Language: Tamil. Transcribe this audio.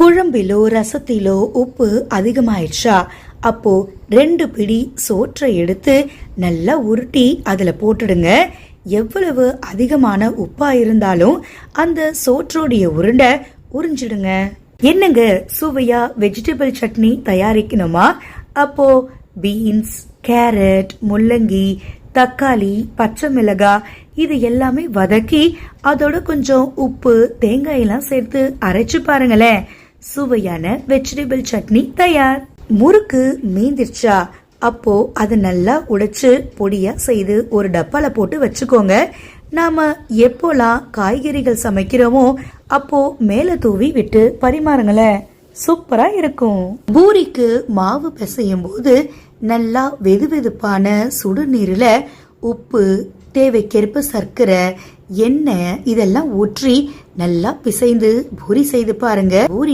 குழம்பிலோ ரசத்திலோ உப்பு அதிகமாயிடுச்சா, அப்போ 2 பிடி சோற்றை எடுத்து நல்லா உருட்டி அதுல போட்டுடுங்க. எவ்வளவு அதிகமான உப்பா இருந்தாலும் அந்த சோற்றோடைய உருண்டை உறிஞ்சிடுங்க. என்னங்க, சுவையா வெஜிடபிள் சட்னி தயாரிக்கணுமா? அப்போ பீன்ஸ், கேரட், முள்ளங்கி, தக்காளி, பச்சை மிளகாய் இது எல்லாமே வதக்கி அதோட கொஞ்சம் உப்பு, தேங்காய் எல்லாம் சேர்த்து அரைச்சு பாருங்களேன். சுவையான வெஜிடபிள் சட்னி தயார். முறுக்கு மீந்திருச்சா, அப்போ அது நல்லா உடைச்சு பொடியா செய்து ஒரு டப்பால போட்டு வச்சுக்கோங்க. நாம எப்போலாம் காய்கறிகள் சமைக்கிறோமோ அப்போ மேல தூவி விட்டு பரிமாறுங்களேன், சூப்பரா இருக்கும். பூரிக்கு மாவு பிசையும் போது நல்லா வெதுவெதுப்பான சுடுநீர்ல உப்பு, தேவைக்கேற்ப சர்க்கரை, எண்ணெய் இதெல்லாம் ஊற்றி நல்லா பிசைந்து பூரி செய்து பாருங்க. பூரி